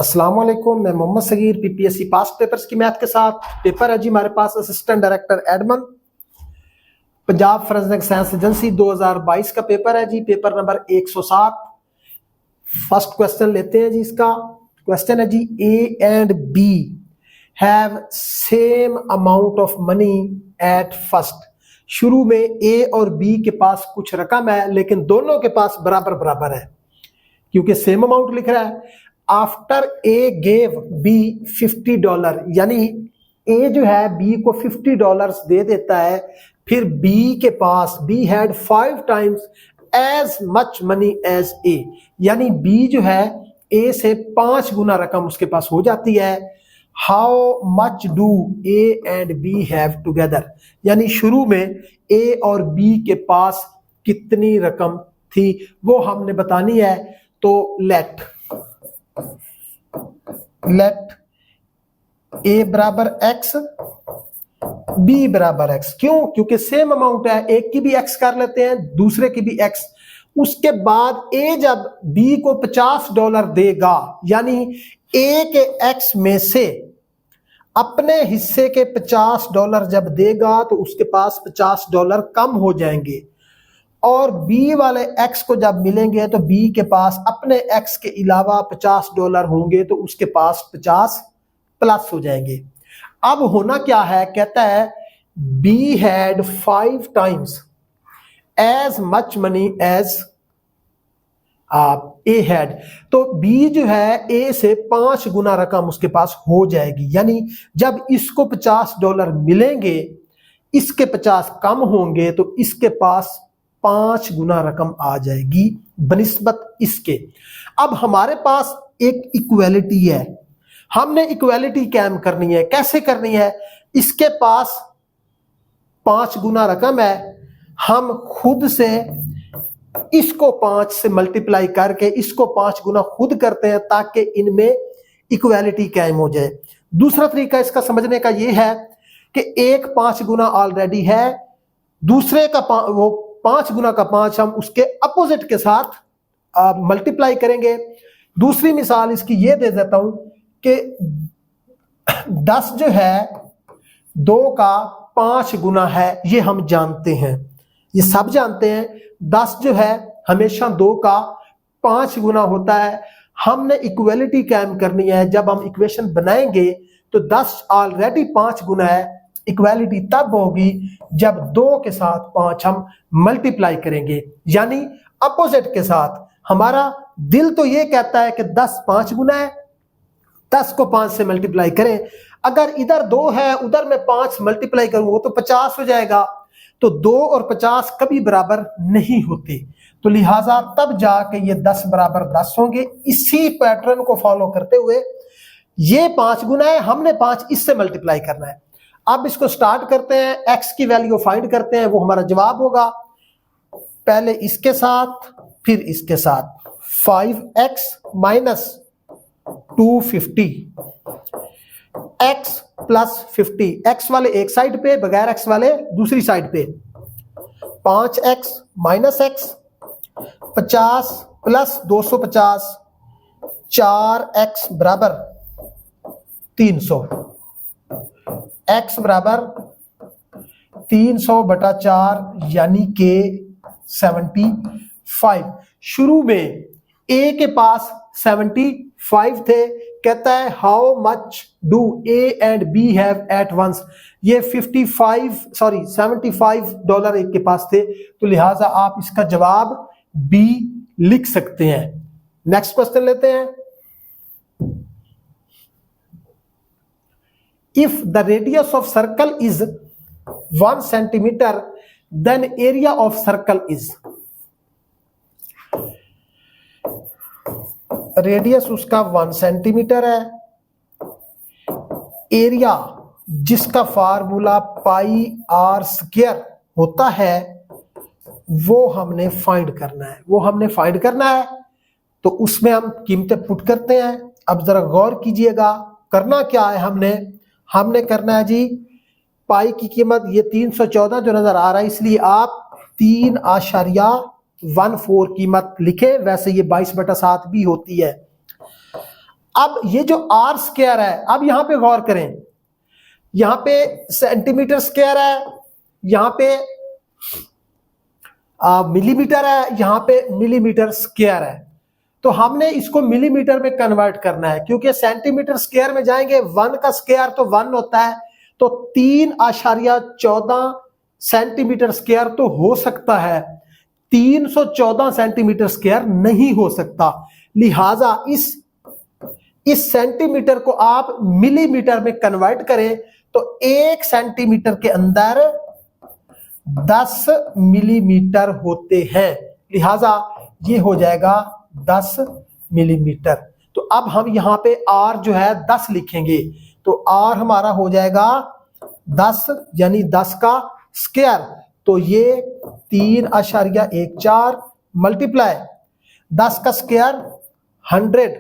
अस्सलाम वालेकुम, मैं Mohammad Sagheer PPSC past papers की मैथ के साथ पेपर है जी हमारे पास assistant director admin Punjab forensic science agency 2022 का पेपर है जी, पेपर नंबर 107। फर्स्ट क्वेश्चन लेते हैं जी। इसका क्वेश्चन है जी, A and B have same amount of money at first. शुरू में ए और बी के पास कुछ रकम है लेकिन दोनों के पास बराबर बराबर है क्योंकि सेम अमाउंट लिख रहा है। आफ्टर ए गेव बी $50, यानी ए जो है बी को $50 दे देता है। फिर बी के पास B had 5 times as much money as A, यानी बी जो है ए से 5 गुना रकम उसके पास हो जाती है। How much do A and B have together, यानी शुरू में ए और बी के पास कितनी रकम थी वो हमने बतानी है। तो लेट ए बराबर एक्स, बी बराबर एक्स। क्यों? क्योंकि सेम अमाउंट है, एक की भी एक्स कर लेते हैं दूसरे की भी एक्स। उसके बाद ए जब बी को $50 देगा, यानी ए के एक्स में से अपने हिस्से के $50 जब देगा तो उसके पास $50 कम हो जाएंगे, और बी वाले एक्स को जब मिलेंगे तो बी के पास अपने एक्स के अलावा $50 होंगे तो उसके पास 50 प्लस हो जाएंगे। अब होना क्या है, कहता है B had 5 times as much money as A had. तो बी जो है ए से 5 गुना रकम उसके पास हो जाएगी, यानी जब इसको $50 मिलेंगे इसके 50 कम होंगे तो इसके पास 5 गुना रकम आ जाएगी बनिस्बत इसके। अब हमारे पास एक इक्वालिटी है, हमने इक्वालिटी कायम करनी है। कैसे करनी है? इसके पास 5 गुना रकम है, हम खुद से इसको 5 से मल्टीप्लाई करके इसको 5 गुना खुद करते हैं ताकि इनमें इक्वालिटी कायम हो जाए। दूसरा तरीका इसका समझने का यह है कि एक 5 गुना ऑलरेडी है, दूसरे का वो 5 गुना का 5 हम उसके अपोजिट के साथ मल्टीप्लाई करेंगे। दूसरी मिसाल इसकी ये दे देता हूं कि 10 जो है 2 का 5 गुना है, ये हम जानते हैं, ये सब जानते हैं। 10 जो है हमेशा 2 का 5 गुना होता है। हमने इक्वालिटी कायम करनी है, जब हम इक्वेशन बनाएंगे तो 10 ऑलरेडी 5 गुना है। इक्वालिटी तब होगी जब 2 के साथ 5 हम मल्टीप्लाई करेंगे, यानी अपोजिट के साथ। हमारा दिल तो ये कहता है कि 10 5 गुना है, 10 को 5 से मल्टीप्लाई करें। अगर इधर 2 है उधर मैं 5 मल्टीप्लाई करूं वो तो 50 हो जाएगा। तो 2 और 50 कभी बराबर नहीं होते, तो लिहाजा तब जाके ये 10 बराबर 10 होंगे। इसी पैटर्न को फॉलो करते हुए ये 5 गुना है, हमने 5 इससे मल्टीप्लाई करना है। अब इसको स्टार्ट करते हैं, x की वैल्यू फाइंड करते हैं, वो हमारा जवाब होगा पहले इसके साथ फिर इसके साथ। 5x minus 250 x plus 50, x वाले एक साइड पे, बगैर x वाले दूसरी साइड पे। 5x minus x, 50 plus 250, 4x बराबर 300। x बराबर 300 बटा 4 यानी के 75। शुरू में a के पास 75 थे। कहता है how much do A and B have at once. ये $75 एक के पास थे, तो लिहाजा आप इसका जवाब बी लिख सकते हैं। नेक्स्ट क्वेश्चन लेते हैं। If the radius of circle is 1 centimeter, then area of circle is। Radius उसका 1 सेंटीमीटर है, एरिया जिसका फार्मूला पाई आर स्क्वायर होता है वो हमने फाइंड करना है। तो उसमें हम कीमतें पुट करते हैं। अब जरा गौर कीजिएगा, करना क्या है, हमने करना है जी पाई की कीमत ये 314 जो नजर आ रहा है, इसलिए आप 3.14 कीमत लिखे। वैसे ये 22/7 भी होती है। अब ये जो आर स्क्वायर है, अब यहां पे गौर करें, यहां पे सेंटीमीटर स्क्वायर है, यहां पे मिलीमीटर है, यहां पे मिलीमीटर स्क्वायर है। तो हमने इसको मिलीमीटर में कन्वर्ट करना है, क्योंकि सेंटीमीटर स्क्वायर में जाएंगे 1 का स्क्वायर तो 1 होता है, तो 3.14 सेंटीमीटर स्क्वायर तो हो सकता है, 314 सेंटीमीटर स्क्वायर नहीं हो सकता। लिहाजा इस सेंटीमीटर को आप मिलीमीटर में कन्वर्ट करें तो 1 सेंटीमीटर के अंदर 10 मिलीमीटर होते हैं, लिहाजा ये हो जाएगा 10 मिलीमीटर। तो अब हम यहां पे R जो है 10 लिखेंगे, तो R हमारा हो जाएगा 10 यानी 10 का स्क्वायर, तो ये 3.14 मल्टीप्लाई 10 का स्क्वायर 100।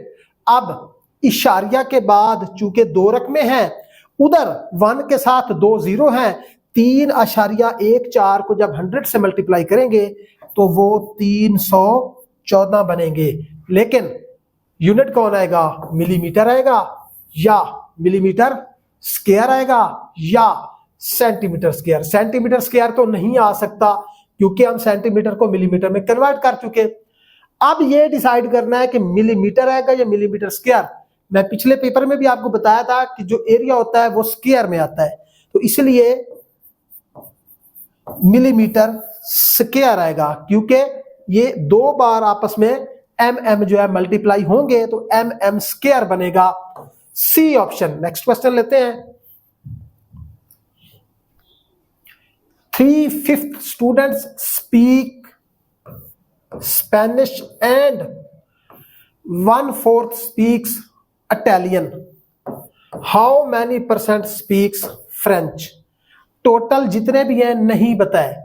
अब इशारिया के बाद चूंकि 2 रकमें हैं, उधर 1 के साथ 2 जीरो हैं, 3.14 को जब 100 से मल्टीप्लाई करेंगे तो वो 314 बनेंगे। लेकिन यूनिट कौन आएगा? मिलीमीटर आएगा, या मिलीमीटर स्क्वायर आएगा, या सेंटीमीटर स्क्वायर। सेंटीमीटर स्क्वायर तो नहीं आ सकता, क्योंकि हम सेंटीमीटर को मिलीमीटर में कन्वर्ट कर चुके। अब ये डिसाइड करना है कि मिलीमीटर आएगा या मिलीमीटर स्क्वायर। मैं पिछले पेपर में भी आपको बताया था कि जो एरिया होता है वो स्क्वायर में आता है, तो इसलिए मिलीमीटर स्क्वायर आएगा, क्योंकि ये 2 बार आपस में mm जो है मल्टीप्लाई होंगे, तो mm स्क्वायर बनेगा। C option. नेक्स्ट क्वेश्चन लेते हैं। 3/5 students speak Spanish and 1/4 speaks Italian. How many percent speaks French? Total जितने भी हैं नहीं बताए,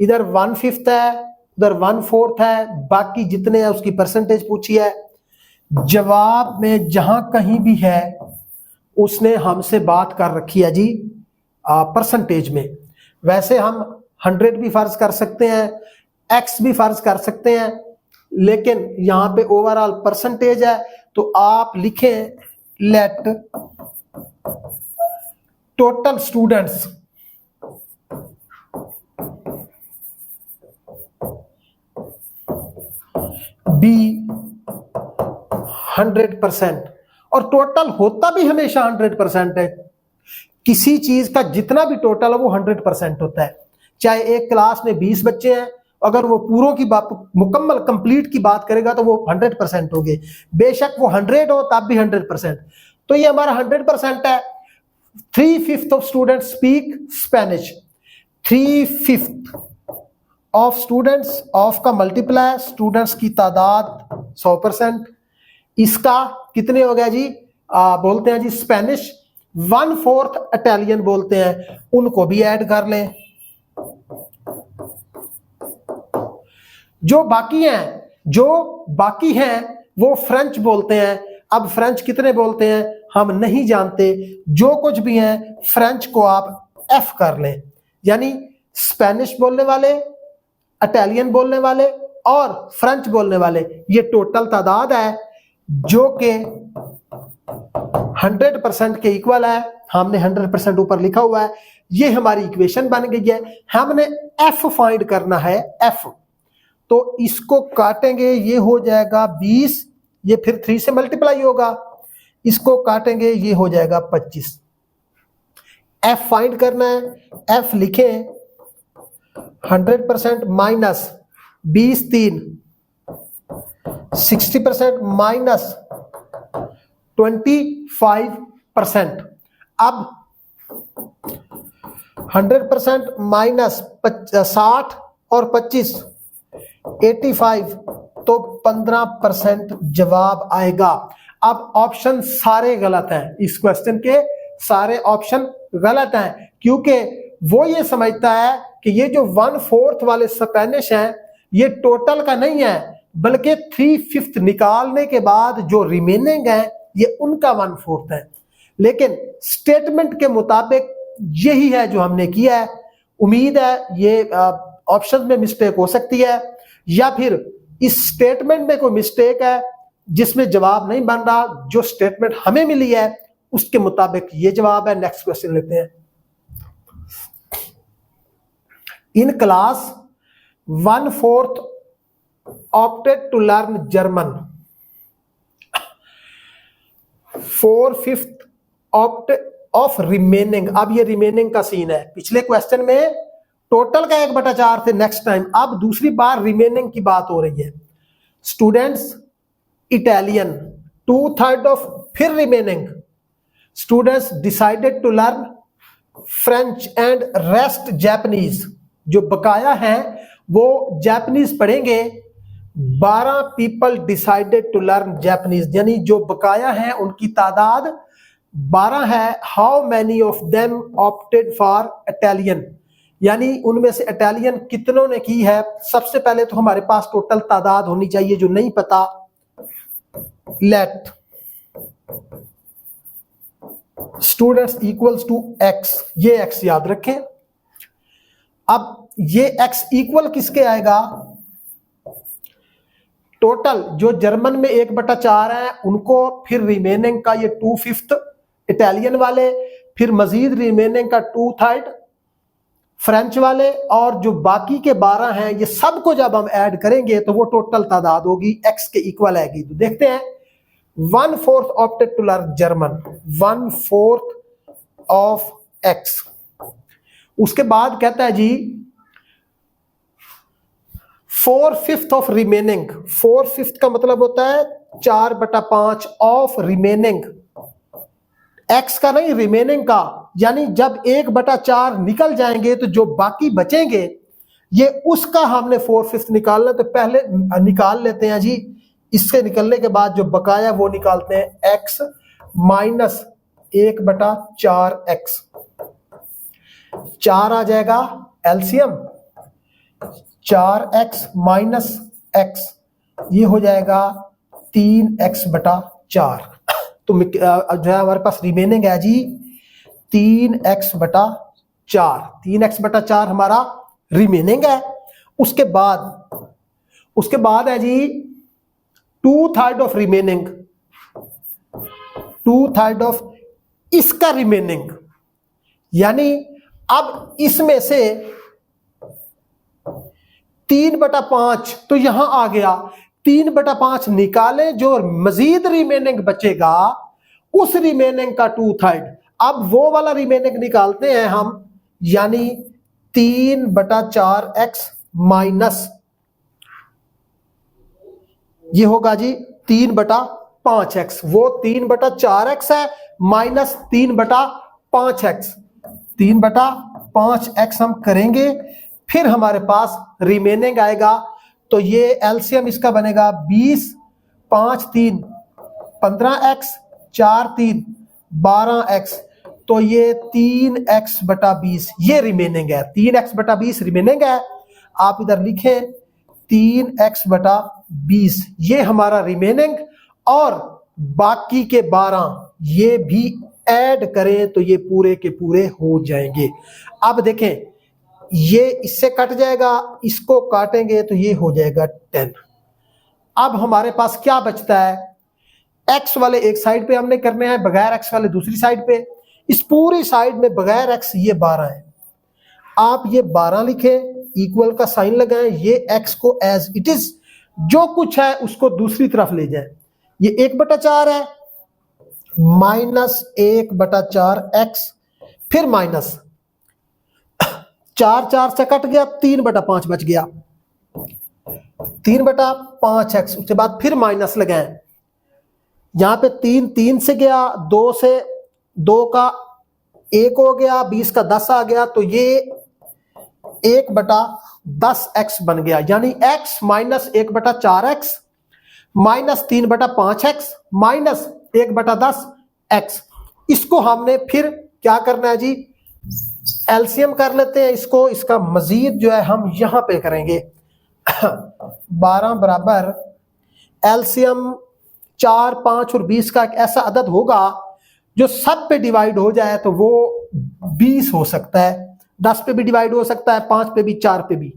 इधर 1/5 है, उधर 1/4 है, बाकी जितने हैं उसकी परसेंटेज पूछी है। जवाब में जहां कहीं भी है उसने हमसे बात कर रखी है जी परसेंटेज में। वैसे हम 100 भी फर्ज कर सकते हैं, x भी फर्ज कर सकते हैं, लेकिन यहां पे ओवरऑल परसेंटेज है, तो आप लिखें लेट टोटल स्टूडेंट्स बी 100%। और टोटल होता भी हमेशा 100% है। किसी चीज का जितना भी टोटल है वो 100% होता है। चाहे एक क्लास में 20 बच्चे हैं, अगर वो पूरों की बात, मुकम्मल कंप्लीट की बात करेगा तो वो 100% हो गए, बेशक वो 100 हो तब भी 100%। तो ये हमारा 100% है। 3/5 of students speak Spanish. 3/5 of students, of का मल्टीप्लाई स्टूडेंट्स की तादाद 100%, इसका कितने हो गया जी? बोलते हैं जी स्पेनिश। 1/4 इटालियन बोलते हैं, उनको भी ऐड कर लें। जो बाकी हैं वो फ्रेंच बोलते हैं। अब फ्रेंच कितने बोलते हैं हम नहीं जानते, जो कुछ भी हैं फ्रेंच को आप एफ कर लें, यानी स्पेनिश बोलने वाले, इटालियन बोलने वाले और फ्रेंच बोलने वाले, ये टोटल तादाद है जो कि 100% के इक्वल है। हमने 100% ऊपर लिखा हुआ है, ये हमारी इक्वेशन बन गई है। हमने एफ फाइंड करना है, एफ। तो इसको काटेंगे, ये हो जाएगा 20, ये फिर 3 से मल्टीप्लाई होगा, इसको काटेंगे ये हो जाएगा 25। एफ फाइंड करना है, एफ लिखें 100% माइनस 20 3 60% माइनस 25%। अब 100% माइनस 60 और 25 85, तो 15% जवाब आएगा। अब ऑप्शन सारे गलत हैं, इस क्वेश्चन के सारे ऑप्शन गलत हैं, क्योंकि वो ये समझता है कि ये जो 1/4 वाले स्पेनिश हैं ये टोटल का नहीं है, बल्कि 3/5 निकालने के बाद जो रिमेनिंग है ये उनका 1/4 है। लेकिन स्टेटमेंट के मुताबिक यही है जो हमने किया है। उम्मीद है ये ऑप्शन में मिस्टेक हो सकती है, या फिर इस स्टेटमेंट में कोई मिस्टेक है जिसमें जवाब नहीं बन रहा, जो स्टेटमेंट हमें मिली है उसके मुताबिक ये जवाब है। नेक्स्ट क्वेश्चन लेते हैं। In class 1/4 opted to learn German, 4/5 opt of remaining। अब ये रिमेनिंग का सीन है। पिछले क्वेश्चन में टोटल का 1/4 थे नेक्स्ट टाइम, अब दूसरी बार रिमेनिंग की बात हो रही है। स्टूडेंट्स इटालियन 2/3 ऑफ, फिर remaining students decided to learn French and rest Japanese. जो बकाया है वो जापानीज पढ़ेंगे। 12 people decided to learn Japanese, यानी जो बकाया है उनकी तादाद 12 है। How many of them opted for Italian, यानी उनमें से इटालियन कितनों ने की है। सबसे पहले तो हमारे पास टोटल तादाद होनी चाहिए, जो नहीं पता let students equals to x, ये x याद रखें। अब ये x इक्वल किसके आएगा, टोटल जो जर्मन में 1/4 है उनको, फिर रिमेनिंग का ये 2/5 इटालियन वाले, फिर मजीद रिमेनिंग का 2/3 फ्रेंच वाले, और जो बाकी के 12 हैं ये सबको जब हम ऐड करेंगे तो वो टोटल तादाद होगी x के इक्वल आएगी। तो देखते हैं 1/4 opted to learn German, 1/4 of x। उसके बाद कहता है जी 4/5 ऑफ रिमेनिंग। 4/5 का मतलब होता है 4/5 ऑफ रिमेनिंग, x का नहीं रिमेनिंग का। यानी जब 1/4 निकल जाएंगे तो जो बाकी बचेंगे ये उसका हमने 4/5 निकालना। तो पहले निकाल लेते हैं जी। इससे निकलने के बाद जो बकाया वो निकालते हैं x माइनस 1/4x। 4 आ जाएगा एलसीएम, 4x माइनस x, ये हो जाएगा 3x/4। तो जो है हमारे पास रिमेनिंग है जी 3x/4। 3x/4 हमारा रिमेनिंग है। उसके बाद है जी 2/3 ऑफ रिमेनिंग, 2/3 ऑफ इसका रिमेनिंग। यानी अब इसमें से 3/5 तो यहां आ गया, 3/5 निकाले, जो मजीद रिमेनिंग बचेगा उस रिमेनिंग का 2/3। अब वो वाला रिमेनिंग निकालते हैं हम, यानी 3/4x माइनस, ये होगा जी 3/5x। वो 3/4x है माइनस 3/5x। 3/5x हम करेंगे, फिर हमारे पास रिमेनिंग आएगा। तो ये एलसीएम इसका बनेगा 20, 5 3 15x, 4 3 12x। तो ये 3x/20 ये रिमेनिंग है। 3x/20 रिमेनिंग है। आप इधर लिखें 3x/20 ये हमारा रिमेनिंग, और बाकी के 12 ये भी ऐड करें तो ये पूरे के पूरे हो जाएंगे। अब देखें ये इससे कट जाएगा, इसको काटेंगे तो ये हो जाएगा 10। अब हमारे पास क्या बचता है, x वाले एक साइड पे हमने करने हैं, बगैर x वाले दूसरी साइड पे। इस पूरी साइड में बगैर x ये 12 है। आप ये 12 लिखें, इक्वल का साइन लगाएं, ये x को एज इट इज जो कुछ है उसको दूसरी तरफ ले जाएं। ये 1/4 है माइनस 1/4x, फिर माइनस 4 से कट गया, 3/5 बच गया, 3/5x। उसके बाद फिर माइनस लगाएं, यहां पे 3 से गया, 2 से 2 का 1 हो गया, 20 का 10 आ गया, तो ये 1/10x बन गया। यानी x minus 1/4x minus 3/5x minus 1/10x। इसको हमने फिर क्या करना है जी, एलसीएम कर लेते हैं इसको। इसका मजीद जो है हम यहां पे करेंगे। 12 बराबर एलसीएम 4, 5 और 20 का एक ऐसा अदद होगा जो सब पे डिवाइड हो जाए तो वो 20 हो सकता है, 10 पे भी डिवाइड हो सकता है, 5 पे भी, 4 पे भी।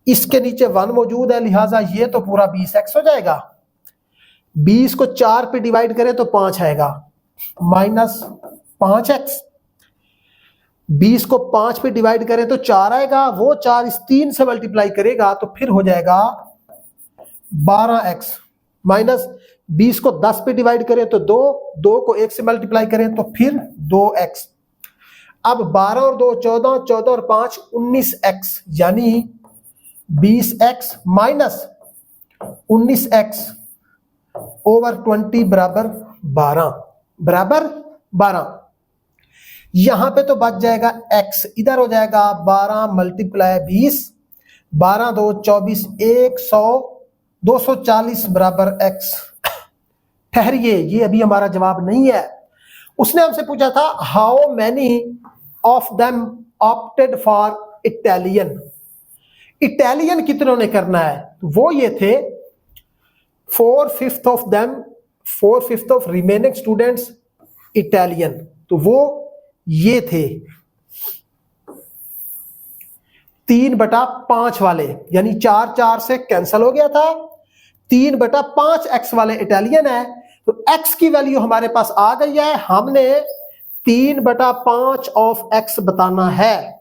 इसके नीचे 1 मौजूद है, लिहाजा ये तो पूरा 20x हो जाएगा। 20 को 4 पे डिवाइड करें तो 5 आएगा, माइनस 5x। 20 को 5 पे डिवाइड करें तो 4 आएगा, वो 4 इस 3 से मल्टीप्लाई करेगा तो फिर हो जाएगा 12x, माइनस 20 को 10 पे डिवाइड करें तो 2, 2 को 1 से मल्टीप्लाई करें तो फिर 2x। अब 12 और 2 14, 14 और 5 19x, यानी 20x माइनस 19x ओवर 20 बराबर 12। यहां पे तो बच जाएगा x, इधर हो जाएगा 12 मल्टीप्लाई 20, 12 2 24, 100 240 बराबर x। ठहरिए, ये अभी हमारा जवाब नहीं है। उसने हमसे पूछा था how many of them opted for Italian. Italian कितनों ने करना है? वो ये थे 4/5 of them, 4/5 of remaining students Italian, तो वो ये थे 3/5 वाले, यानी 4 4 से कैंसिल हो गया था। 3/5 x वाले इटालियन है, तो x की वैल्यू हमारे पास आ गई है। हमने 3/5 ऑफ x बताना है।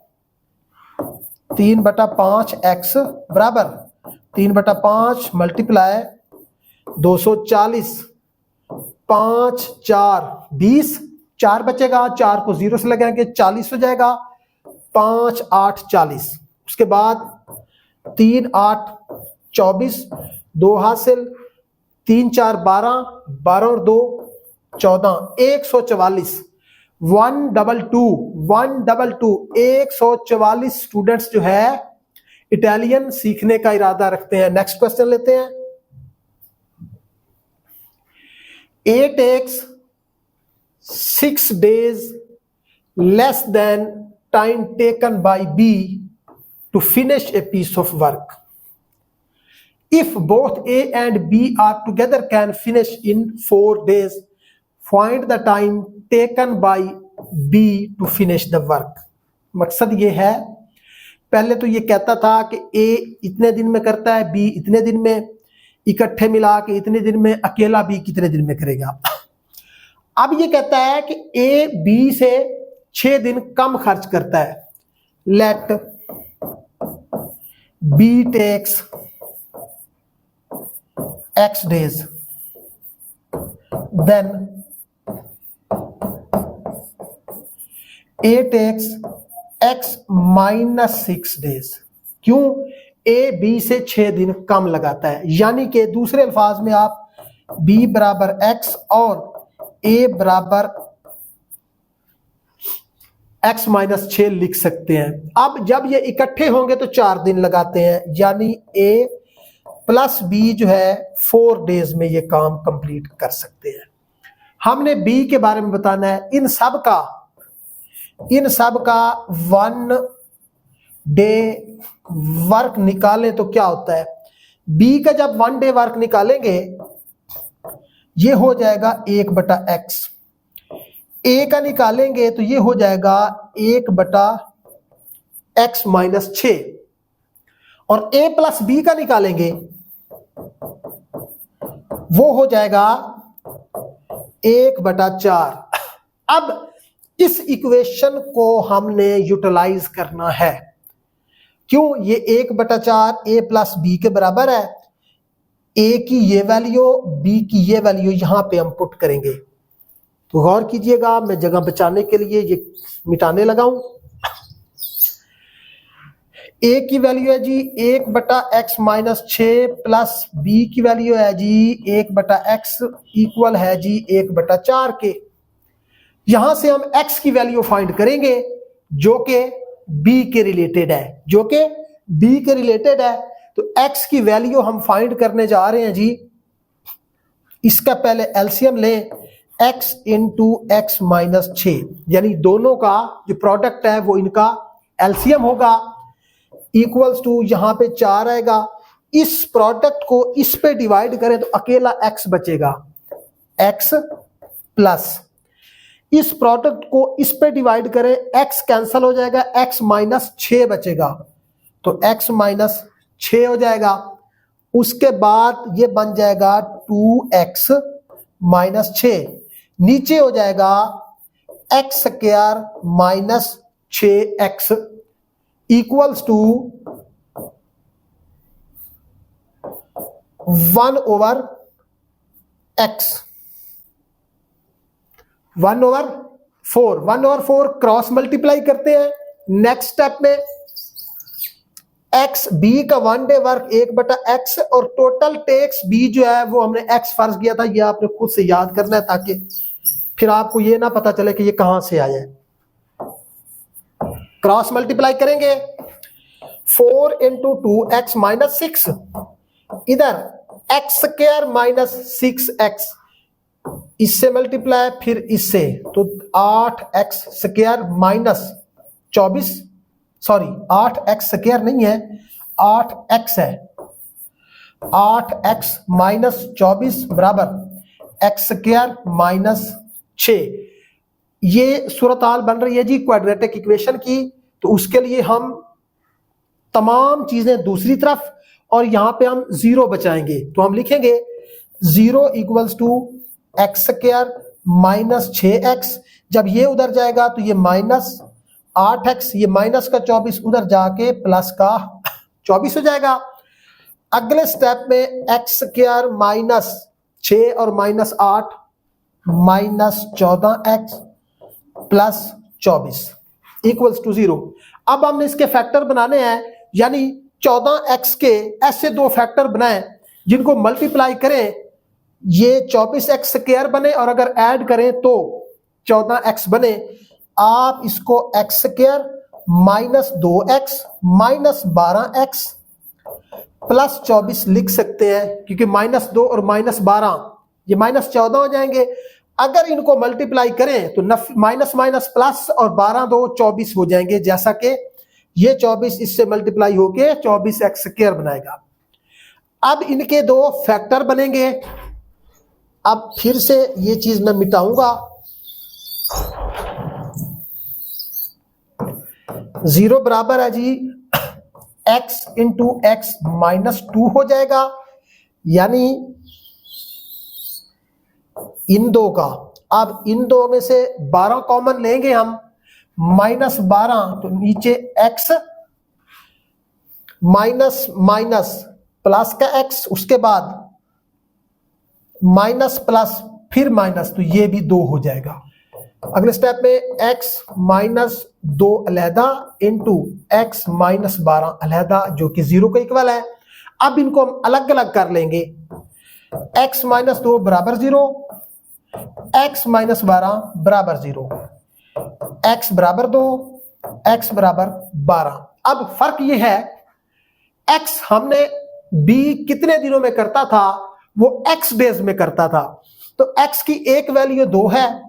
3/5 x बराबर 3/5 मल्टीप्लाई 240, 5 4 20, 4 बचेगा, 4 को 0 से लगाएंगे 40 हो जाएगा, 5 8 40। उसके बाद 3 8 24, 2 हासिल, 3 4 12, 12 और 2 14, 144, 122 144 स्टूडेंट्स जो है इटालियन सीखने का इरादा रखते हैं। नेक्स्ट क्वेश्चन लेते हैं। A takes 6 days less than time taken by B to finish a piece of work. If both A and B are together can finish in 4 days, find the time taken by B to finish the work. मकसद ये है, पहले तो ये कहता था कि A इतने दिन में करता है, B इतने दिन में, इकट्ठे मिला के इतने दिन में, अकेला B कितने दिन में करेगा। अब ये कहता है कि A B से 6 दिन कम खर्च करता है। Let B takes X days, then A takes X minus 6 days। क्यों? A B से 6 दिन कम लगाता है, यानी कि दूसरे अल्फाज में आप B बराबर X और A बराबर X माइनस 6 लिख सकते हैं। अब जब ये इकट्ठे होंगे तो 4 दिन लगाते हैं, यानी A प्लस B जो है 4 डेज में ये काम कंप्लीट कर सकते हैं। हमने B के बारे में बताना है। इन सब का 1 डे वर्क निकालें तो क्या होता है? B का जब 1 डे वर्क निकालेंगे ये हो जाएगा 1/x। A का निकालेंगे तो ये हो जाएगा 1/x माइनस 6, और A प्लस B का निकालेंगे वो हो जाएगा 1/4। अब इस इक्वेशन को हमने यूटिलाइज करना है। क्यों? ये 1/4 A प्लस B के बराबर है। A की ये वैल्यू, B की ये वैल्यू यहां पे हम पुट करेंगे। तो गौर कीजिएगा, मैं जगह बचाने के लिए ये मिटाने लगा हूं। A की वैल्यू है जी 1/x माइनस 6 प्लस B की वैल्यू है जी 1/x इक्वल है जी 1/4 के। यहां से हम x की वैल्यू फाइंड करेंगे जो कि B के रिलेटेड है, तो x की वैल्यू हम फाइंड करने जा रहे हैं जी। इसका पहले एलसीएम लें, x इंटू एक्स माइनस 6, यानी दोनों का जो प्रोडक्ट है वो इनका एलसीएम होगा, इक्वल्स टू यहां पे 4 आएगा। इस प्रोडक्ट को इस पे डिवाइड करें तो अकेला x बचेगा, x प्लस इस प्रोडक्ट को इस पे डिवाइड करें, x कैंसल हो जाएगा, x माइनस 6 बचेगा, तो x माइनस 6 हो जाएगा। उसके बाद ये बन जाएगा 2x माइनस 6, नीचे हो जाएगा x square minus 6x equals to 1/x, 1/4, 1/4 cross multiply करते हैं। नेक्स्ट स्टेप में एक्स बी का 1 डे वर्क 1/x और टोटल टेक्स बी जो है वो हमने x फर्ज किया था, ये आपने खुद से याद करना है ताकि फिर आपको ये ना पता चले कि ये कहां से आया है। क्रॉस मल्टीप्लाई करेंगे 4 इंटू 2x माइनस 6, इधर एक्स स्क्वायर माइनस 6x, इससे मल्टीप्लाई फिर इससे, तो 8x square minus 24, sorry 8x square नहीं है 8x है, 8x माइनस 24 बराबर एक्स स्क्वायर माइनस 6। ये सूरत हाल बन रही है जी क्वाड्रेटिक इक्वेशन की, तो उसके लिए हम तमाम चीजें दूसरी तरफ और यहां पे हम 0 बचाएंगे, तो हम लिखेंगे 0 equals to x square minus 6x, जब ये उधर जाएगा तो ये माइनस 8x, ये माइनस का 24 उधर जाके प्लस का 24 हो जाएगा। अगले स्टेप में एक्स स्क्वायर माइनस 6 और minus 8 minus 14x plus 24 equals to 0। अब हमने इसके फैक्टर बनाने हैं, यानी 14x के ऐसे दो फैक्टर बनाएं जिनको मल्टीप्लाई करें ये 24x स्क्वायर बने और अगर ऐड करें तो 14x बने। आप इसको x square minus 2x minus 12x plus 24 लिख सकते हैं, क्योंकि माइनस 2 और माइनस 12 ये माइनस 14 हो जाएंगे। अगर इनको मल्टीप्लाई करें तो माइनस माइनस प्लस और 12 2 24 हो जाएंगे, जैसा कि ये 24 इससे मल्टीप्लाई होके 24x स्क्वायर बनाएगा। अब इनके दो फैक्टर बनेंगे। अब फिर से ये चीज मैं मिटाऊंगा, 0 बराबर है जी x इंटू एक्स माइनस 2 हो जाएगा, यानी इन दो का। अब इन दो में से 12 कॉमन लेंगे हम, माइनस 12 तो नीचे x माइनस माइनस प्लस का x, उसके बाद माइनस प्लस फिर माइनस, तो ये भी 2 हो जाएगा। अगले स्टेप में x माइनस 2 अलहदा इंटू एक्स माइनस 12 अलहदा, जो कि 0 का इक्वल है। अब इनको हम अलग अलग कर लेंगे, x माइनस 2 बराबर 0, x माइनस 12 बराबर 0, x बराबर 2, x बराबर 12। अब फर्क ये है x हमने b कितने दिनों में करता था, वो x डेज में करता था, तो x की एक वैल्यू 2 है,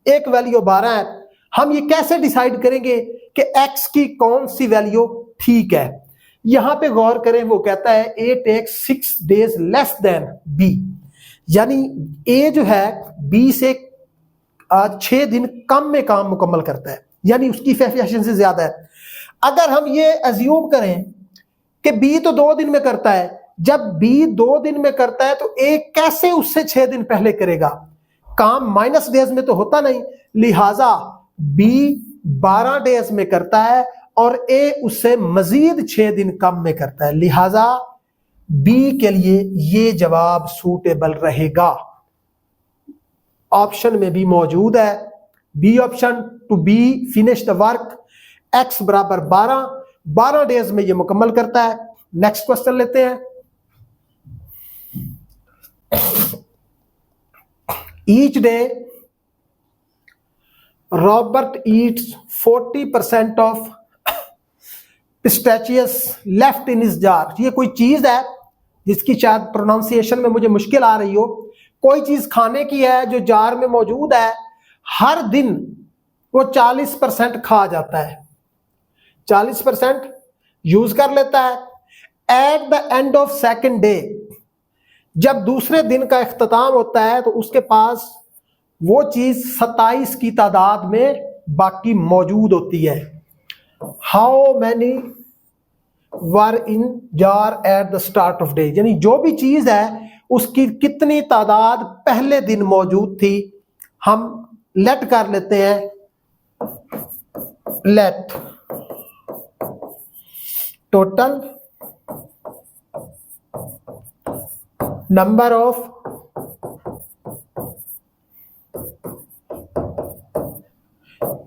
एक वैल्यू 12 है। हम ये कैसे डिसाइड करेंगे कि x की कौन सी वैल्यू ठीक है? यहां पे गौर करें, वो कहता है a takes 6 days less than b, यानी a जो है b से 6 दिन कम में काम मुकम्मल करता है, यानी उसकी एफिशिएंसी ज्यादा है। अगर हम ये अज्यूम करें कि b तो 2 दिन में करता है, जब b 2 दिन में करता है तो a कैसे उससे 6 दिन पहले करेगा? काम माइनस डेज में तो होता नहीं, लिहाजा b 12 डेज में करता है और a उससे मजीद 6 दिन कम में करता है, लिहाजा b के लिए ये जवाब सूटेबल रहेगा। ऑप्शन में भी मौजूद है B option, to be finish the work, x बराबर 12 डेज में ये मुकम्मल करता है। नेक्स्ट क्वेश्चन लेते हैं। Each day, Robert eats 40% of pistachios left in his jar। ये कोई चीज है जिसकी शायद प्रोनाउंसिएशन में मुझे मुश्किल आ रही हो, कोई चीज खाने की है जो जार में मौजूद है, हर दिन वो 40% खा जाता है, 40% यूज कर लेता है। At the end of second day, जब दूसरे दिन का इख्तिताम होता है तो उसके पास वो चीज 27 की तादाद में बाकी मौजूद होती है। How many were in jar at the start of day, यानी जो भी चीज है उसकी कितनी तादाद पहले दिन मौजूद थी, हम लेट कर लेते हैं, let total number of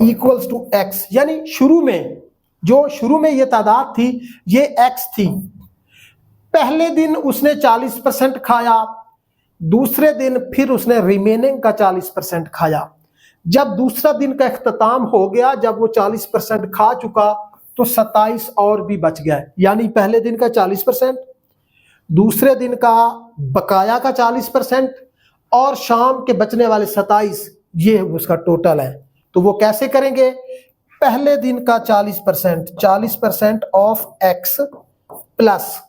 equals to x. यानी शुरू में ये तादाद थी, ये एक्स थी। पहले दिन उसने 40% खाया, दूसरे दिन फिर उसने रिमेनिंग का 40% खाया। जब दूसरा दिन का इख्तिताम हो गया, जब वो 40% खा चुका, तो 27 और भी बच गया। यानी पहले दिन का 40%, दूसरे दिन का बकाया का 40% और शाम के बचने वाले 27, ये उसका टोटल है। तो वो कैसे करेंगे? पहले दिन का 40% ऑफ एक्स प्लस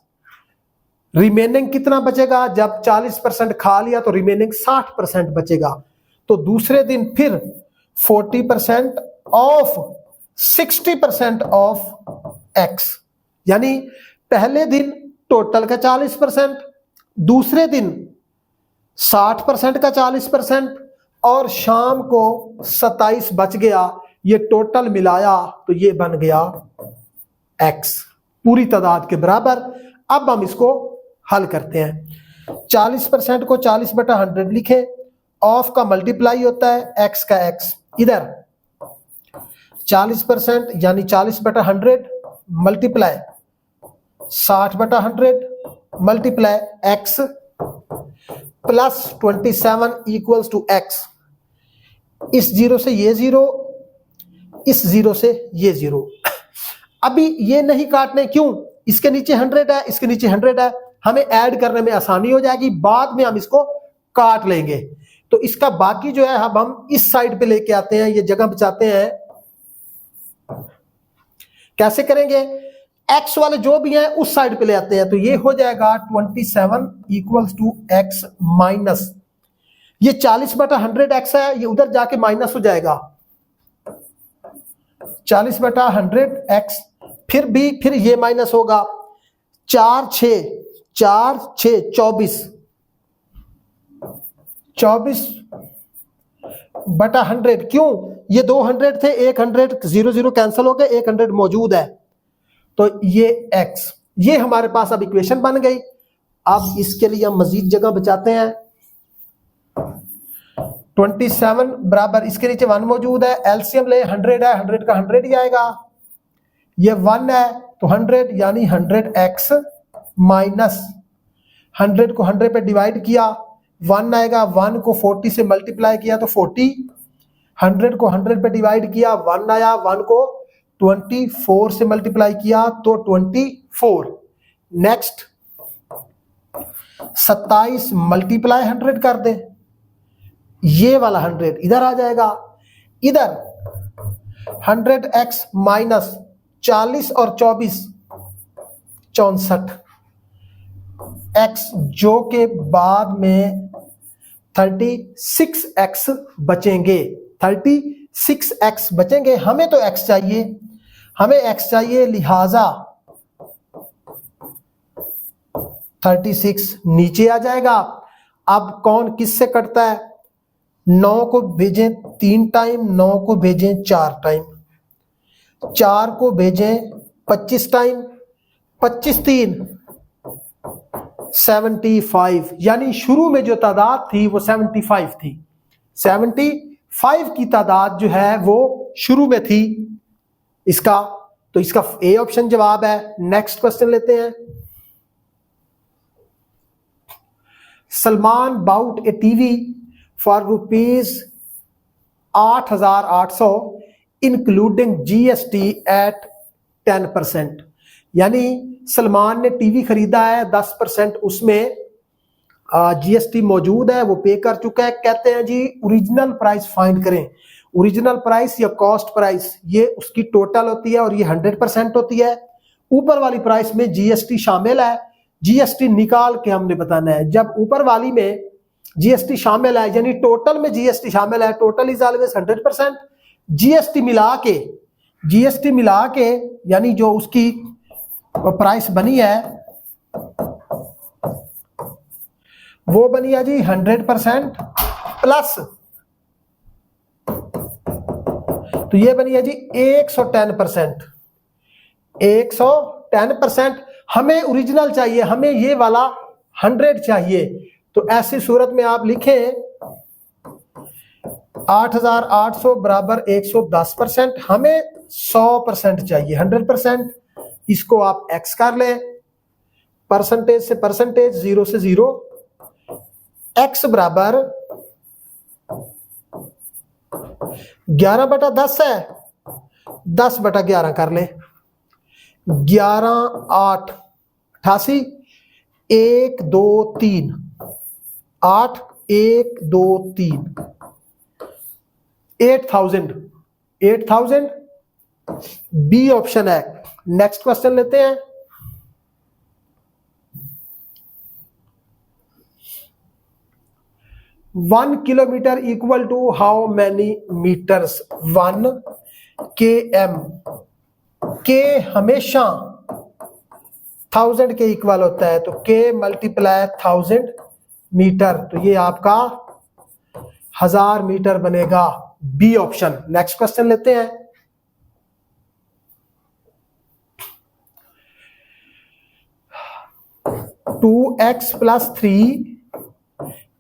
रिमेनिंग कितना बचेगा? जब 40% खा लिया तो रिमेनिंग 60% बचेगा। तो दूसरे दिन फिर 40% ऑफ 60% ऑफ एक्स। यानी पहले दिन टोटल का 40%, दूसरे दिन 60% का 40% और शाम को 27 बच गया। ये टोटल मिलाया तो ये बन गया एक्स, पूरी तादाद के बराबर। अब हम इसको हल करते हैं। 40% को 40/100 लिखें, ऑफ का मल्टीप्लाई होता है एक्स का एक्स। इधर 40% यानी 40/100 multiply 60/100 multiply x plus 27 equals to x. इस जीरो से ये जीरो, इस जीरो से ये जीरो। अभी ये नहीं काटने, क्यों? इसके नीचे 100 है, इसके नीचे 100 है, हमें ऐड करने में आसानी हो जाएगी। बाद में हम इसको काट लेंगे। तो इसका बाकी जो है अब हम इस साइड पे लेके आते हैं, ये जगह बचाते हैं। कैसे करेंगे? एक्स वाले जो भी हैं उस साइड पे ले आते हैं। तो ये हो जाएगा 27 इक्वल्स टू एक्स माइनस, ये 40/100 एक्स है, ये उधर जाके माइनस हो जाएगा 40/100 एक्स। फिर ये माइनस होगा 4 6 24/100। क्यों? ये 200 थे, 100 0 कैंसिल हो गए, 100 मौजूद है। तो ये x, ये हमारे पास अब इक्वेशन बन गई। अब इसके लिए हम मजीद जगह बचाते हैं। 27 बराबर, इसके नीचे 1 मौजूद है, एलसीएम ले 100 है, 100 का 100 ही आएगा। ये 1 है तो 100 यानी 100x माइनस 100 को 100 पे डिवाइड किया, 1 आएगा। 1 को 40 से मल्टीप्लाई किया तो 40, 100 को 100 पे डिवाइड किया, 1 आया। 1 को 24 से मल्टीप्लाई किया तो 24। नेक्स्ट 27 मल्टीप्लाई 100 कर दे, ये वाला 100 इधर आ जाएगा। इधर 100x माइनस 40 और 24 64 x, जो के बाद में 36x बचेंगे। 36x बचेंगे। हमें तो x चाहिए, लिहाजा 36 नीचे आ जाएगा। अब कौन किससे कटता है? 9 को भेजें 3 टाइम, 9 को भेजें 4 टाइम, 4 को भेजें 25 टाइम, 25 3 75। यानी शुरू में जो तादाद थी वो 75 थी। 75 की तादाद जो है वो शुरू में थी। इसका ए ऑप्शन जवाब है। नेक्स्ट क्वेश्चन लेते हैं। Salman bought a TV for ₹8,800 including GST at 10%। यानी सलमान ने टीवी खरीदा है, 10% उसमें जीएसटी मौजूद है, वो पे कर चुका है। कहते हैं जी ओरिजिनल प्राइस फाइंड करें। ओरिजिनल प्राइस या कॉस्ट प्राइस, ये उसकी टोटल होती है और ये 100% होती है। ऊपर वाली प्राइस में जीएसटी शामिल है, जीएसटी निकाल के हमने बताना है। जब ऊपर वाली में जीएसटी शामिल है यानी टोटल में जीएसटी शामिल है, टोटल इज ऑलवेज 100%। जीएसटी मिला के यानी जो उसकी प्राइस बनी है वो बनिया जी 100% प्लस, तो ये बनिया जी 110%। 110%। हमें ओरिजिनल चाहिए, हमें ये वाला 100 चाहिए। तो ऐसी सूरत में आप लिखें 8800 बराबर 110%, हमें 100% चाहिए, 100%। इसको आप x कर लें, परसेंटेज से परसेंटेज, 0 से 0, x बराबर 11/10 है, 10/11 कर ले, 11 8 88, 1 2 3, 8 1 2 3, 8000 बी ऑप्शन है। नेक्स्ट क्वेश्चन लेते हैं। One kilometre equal to how many metres? 1 km, के हमेशा 1000 के इक्वल होता है, तो k मल्टीप्लाई 1000 मीटर, तो ये आपका 1000 मीटर बनेगा, बी ऑप्शन। नेक्स्ट क्वेश्चन लेते हैं। Two x plus 3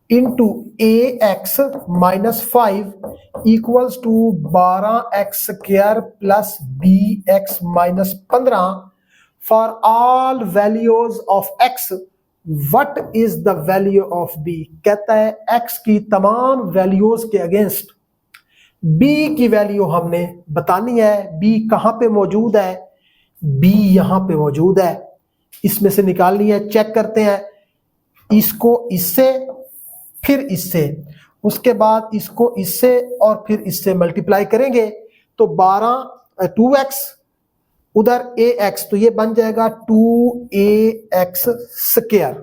into ax minus 5 equals to 12x² plus bx minus 15 for all values of x what is the value of b? कहता है x की तमाम वैल्यूज के अगेंस्ट b की value हमने बतानी है। b कहां पे मौजूद है? b यहां पे मौजूद है, इसमें से निकालनी है। चेक करते हैं, इसको इससे, फिर इससे, उसके बाद इसको इससे और फिर इससे मल्टीप्लाई करेंगे तो 2x उधर ax, तो ये बन जाएगा 2ax²।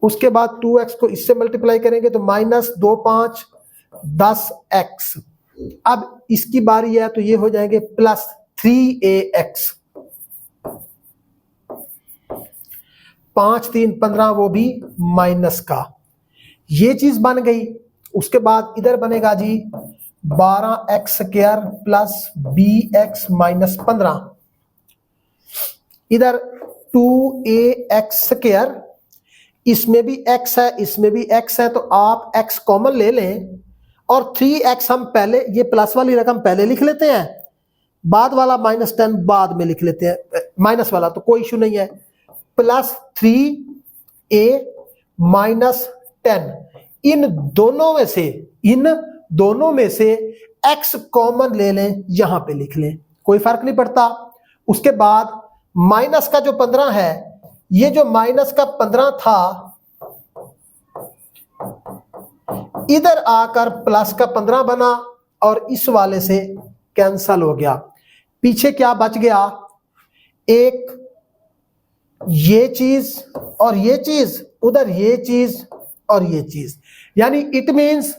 उसके बाद 2x को इससे मल्टीप्लाई करेंगे तो माइनस 2 5 10x। अब इसकी बारी है तो ये हो जाएंगे प्लस 3ax, 5 3 15, वो भी माइनस का, ये चीज बन गई। उसके बाद इधर बनेगा जी 12x² प्लस bx माइनस 15, इधर 2ax², इसमें भी x है, इसमें भी x है, तो आप x कॉमन ले लें और 3x हम पहले, ये प्लस वाली रकम पहले लिख लेते हैं, बाद वाला -10 बाद में लिख लेते हैं, माइनस वाला तो कोई इशू नहीं है। प्लस 3a माइनस 10, इन दोनों में से x कॉमन ले लें, यहां पे लिख लें, कोई फर्क नहीं पड़ता। उसके बाद माइनस का जो 15 है, ये जो माइनस का 15 था इधर आकर प्लस का 15 बना और इस वाले से कैंसल हो गया। पीछे क्या बच गया? एक ये चीज और ये चीज, उधर ये चीज और ये चीज, यानी इट मींस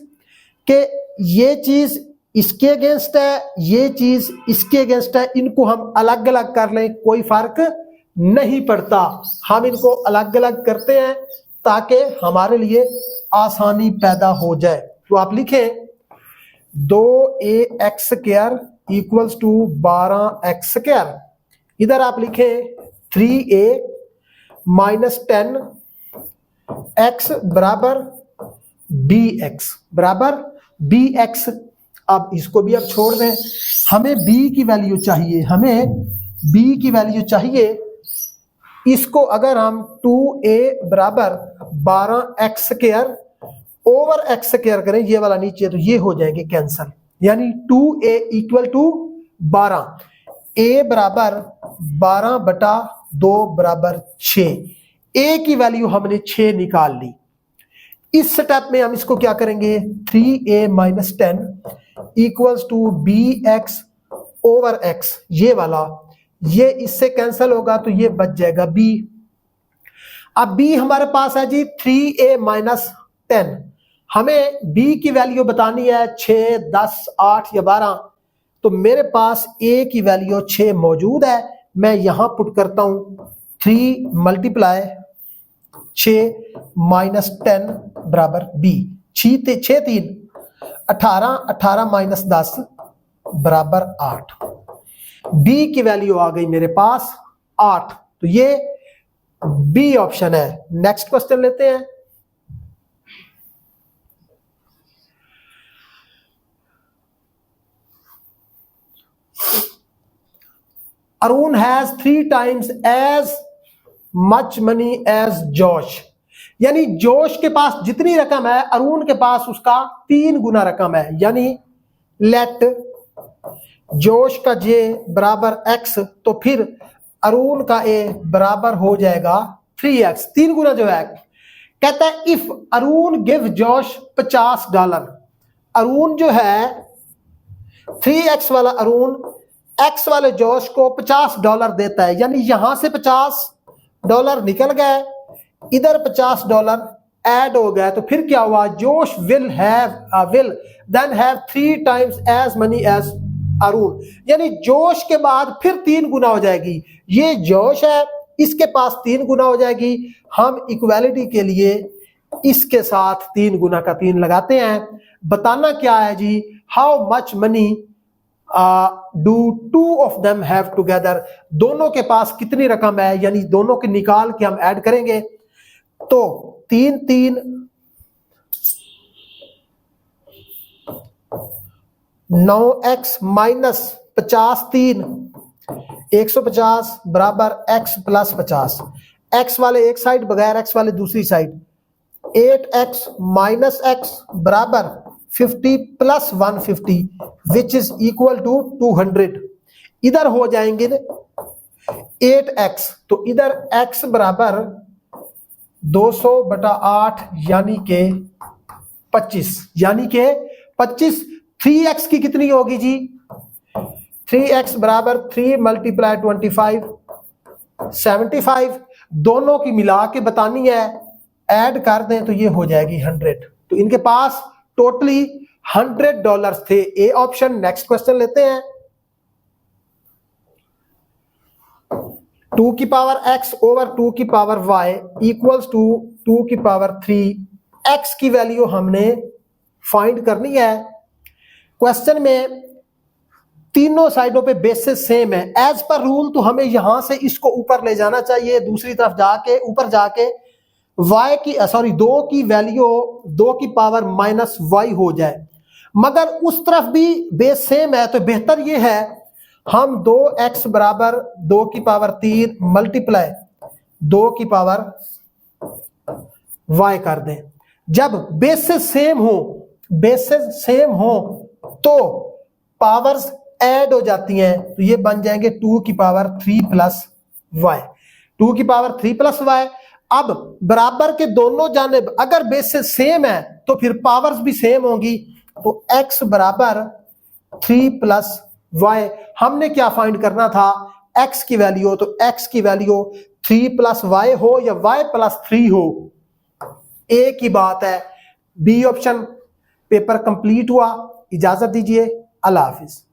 कि ये चीज इसके अगेंस्ट है, ये चीज इसके अगेंस्ट है, इनको हम अलग अलग कर लें, कोई फर्क नहीं पड़ता। हम इनको अलग अलग करते हैं ताकि हमारे लिए आसानी पैदा हो जाए। तो आप लिखें 2ax² इक्वल्स टू 12x², इधर आप लिखें 3a माइनस 10 x बराबर bx। अब इसको भी अब छोड़ दें, हमें b की वैल्यू चाहिए, इसको अगर हम 2a बराबर 12x² ओवर x² करें, ये वाला नीचे, तो ये हो जाएंगे कैंसल, यानी 2a इक्वल टू 12, a बराबर 12/2 बराबर 6, a की वैल्यू हमने 6 निकाल ली। इस स्टेप में हम इसको क्या करेंगे, 3a minus 10 equals to bx over x, ये वाला, ये इससे कैंसल होगा तो ये बच जाएगा b। अब b हमारे पास है जी 3a माइनस 10, हमें b की वैल्यू बतानी है 6 10 8 या 12, तो मेरे पास a की वैल्यू 6 मौजूद है, मैं यहां पुट करता हूं 3 मल्टीप्लाई 6 माइनस 10 बराबर बी। 6 3 18, 18 माइनस 10 बराबर 8। बी की वैल्यू आ गई मेरे पास 8, तो ये बी ऑप्शन है। नेक्स्ट क्वेश्चन लेते हैं। Arun has 3 times as much money as Josh, यानी जोश के पास जितनी रकम है अरुण के पास उसका 3 गुना रकम है। यानी लेट जोश का जे बराबर एक्स, तो फिर अरुण का ए बराबर हो जाएगा 3x, 3 गुना जो है। कहता है इफ अरुण गिव जोश $50, अरुण जो है 3x वाला अरुण x वाले जोश को $50 देता है, यानी यहां से $50 निकल गए, इधर $50 ऐड हो गया, तो फिर क्या हुआ, Josh will then have 3 times as money as Arun, यानी जोश के बाद फिर 3 गुना हो जाएगी। ये जोश है, इसके पास 3 गुना हो जाएगी। हम इक्वालिटी के लिए इसके साथ 3 गुना का 3 लगाते हैं। बताना क्या है जी, how much money do 2 of them have together, दोनों के पास कितनी रकम है, यानी दोनों के निकाल के हम ऐड करेंगे। तो 3 3 9x माइनस 50 3 150 बराबर x प्लस 50, x वाले एक साइड बगैर x वाले दूसरी साइड, 8x माइनस x बराबर 50 plus 150 which is equal to 200। इधर हो जाएंगे 8x, तो इधर x बराबर 200/8 यानी के 25, यानी के 25। 3x की कितनी होगी जी, 3x बराबर 3 मल्टीप्लाई 25 75, दोनों की मिला के बतानी है, ऐड कर दें तो ये हो जाएगी 100। तो इनके पास टोटली $100 थे, ए ऑप्शन। नेक्स्ट क्वेश्चन लेते हैं। 2 की पावर x ओवर 2 की पावर y इक्वल्स टू 2 की पावर 3, x की वैल्यू हमने फाइंड करनी है। क्वेश्चन में तीनों साइडों पे बेसिस सेम है, एज पर रूल तो हमें यहां से इसको ऊपर ले जाना चाहिए, दूसरी तरफ जाके ऊपर जाके y की 2 की वैल्यू 2 की पावर माइनस y हो जाए, मगर उस तरफ भी बेस सेम है, तो बेहतर ये है हम 2x बराबर 2 की पावर 3 मल्टीप्लाई 2 की पावर y कर दें। जब बेसिस सेम हो तो पावर्स ऐड हो जाती हैं, तो ये बन जाएंगे 2 की पावर 3 प्लस y, 2 की पावर 3 प्लस y। अब बराबर के दोनों जानिब अगर बेसिस सेम है तो फिर पावर्स भी सेम होंगी, तो x बराबर 3 प्लस y। हमने क्या फाइंड करना था, x की वैल्यू, तो x की वैल्यू 3 प्लस y हो या y प्लस 3 हो, एक ही बात है। बी ऑप्शन पेपर कंप्लीट हुआ। इजाजत दीजिए, अल्लाह हाफिज।